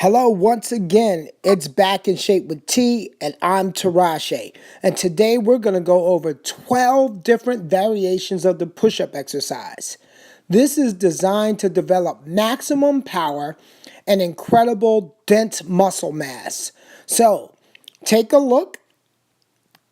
Hello, once again, it's Back in Shape with T, and I'm Tarache. And today we're going to go over 12 different variations of the push up exercise. This is designed to develop maximum power and incredible dense muscle mass. So, take a look,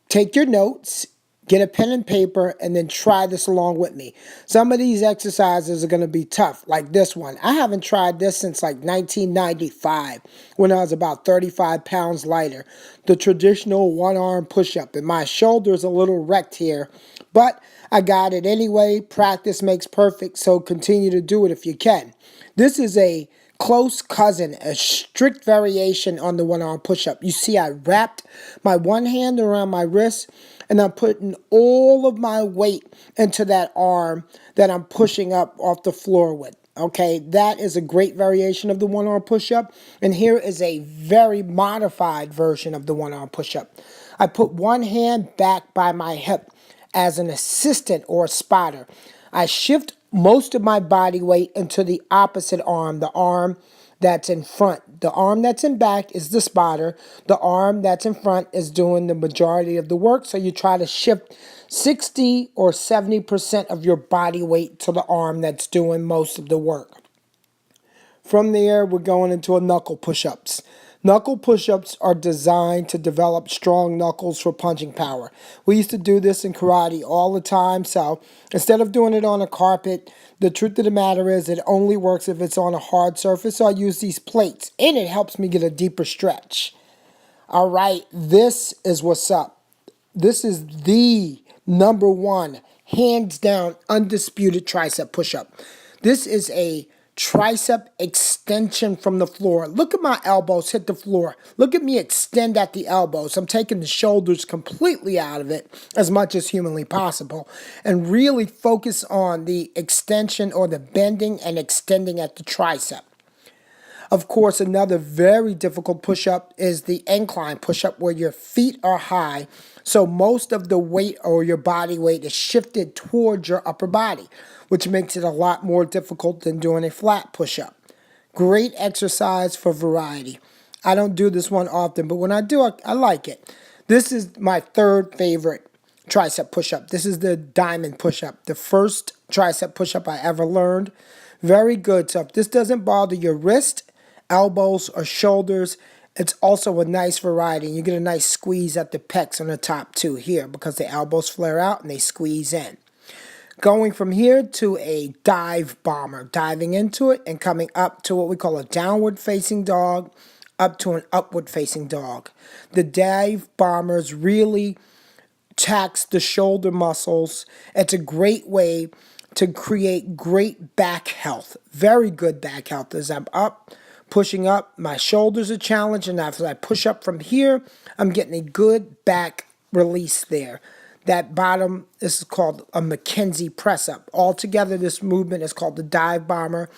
take your notes, get a pen and paper, and then try this along with me. Some of these exercises are going to be tough, like this one. I haven't tried this since like 1995 when I was about 35 pounds lighter. The traditional one-arm push-up, and my shoulder's a little wrecked here, but I got it anyway. Practice makes perfect, so continue to do it if you can. This is a close cousin, a strict variation on the one-arm push-up. You see, I wrapped my one hand around my wrist, and I'm putting all of my weight into that arm that I'm pushing up off the floor with. Okay, that is a great variation of the one-arm push-up. And here is a very modified version of the one-arm push-up. I put one hand back by my hip as an assistant or a spotter. I shift most of my body weight into the opposite arm, the arm that's in front. The arm that's in back is the spotter. The arm that's in front is doing the majority of the work. So you try to shift 60 or 70% of your body weight to the arm that's doing most of the work. From there, we're going into a knuckle push-ups. Knuckle push-ups are designed to develop strong knuckles for punching power. We used to do this in karate all the time, so instead of doing it on a carpet, the truth of the matter is it only works if it's on a hard surface, so I use these plates, and it helps me get a deeper stretch. All right, this is what's up. This is the number one, hands down, undisputed tricep push-up. This is a tricep extension from the floor. Look at my elbows hit the floor. Look at me extend at the elbows. I'm taking the shoulders completely out of it as much as humanly possible and really focus on the extension or the bending and extending at the tricep. Of course, another very difficult push-up is the incline push-up where your feet are high, so most of the weight or your body weight is shifted towards your upper body, which makes it a lot more difficult than doing a flat push-up. Great exercise for variety. I don't do this one often, but when I do, I like it. This is my third favorite tricep push-up. This is the diamond push-up, the first tricep push-up I ever learned. Very good. So if this doesn't bother your wrist, elbows, or shoulders, it's also a nice variety. You get a nice squeeze at the pecs on the top too here because the elbows flare out and they squeeze in. Going from here to a dive bomber, diving into it and coming up to what we call a downward facing dog, up to an upward facing dog. The dive bombers really tax the shoulder muscles. It's a great way to create great back health. Very good back health. As I'm up, pushing up, my shoulders are challenged, and as I push up from here, I'm getting a good back release there. That bottom, this is called a McKenzie press up. Altogether, this movement is called the dive bomber.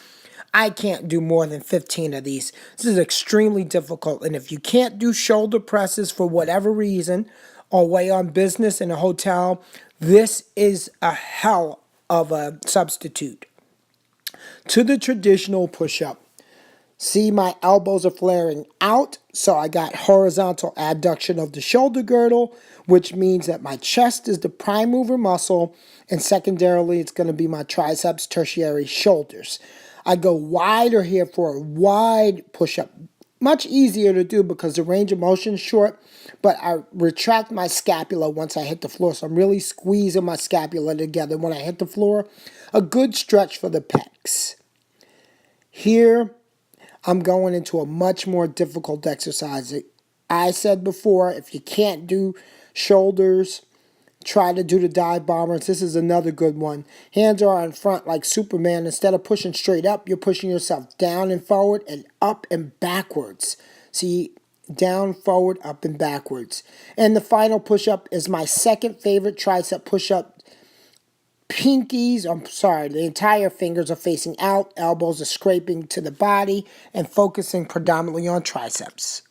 I can't do more than 15 of these. This is extremely difficult, and if you can't do shoulder presses for whatever reason, or away on business in a hotel, this is a hell of a substitute. To the traditional push-up. See, my elbows are flaring out, so I got horizontal adduction of the shoulder girdle, which means that my chest is the prime mover muscle, and secondarily, it's going to be my triceps, tertiary shoulders. I go wider here for a wide push-up. Much easier to do because the range of motion is short, but I retract my scapula once I hit the floor, so I'm really squeezing my scapula together when I hit the floor. A good stretch for the pecs. Here, I'm going into a much more difficult exercise. I said before, if you can't do shoulders, try to do the dive bombers. This is another good one. Hands are in front like Superman. Instead of pushing straight up, you're pushing yourself down and forward and up and backwards. See, down, forward, up, and backwards. And the final push-up is my second favorite tricep push-up. The entire fingers are facing out, elbows are scraping to the body, and focusing predominantly on triceps.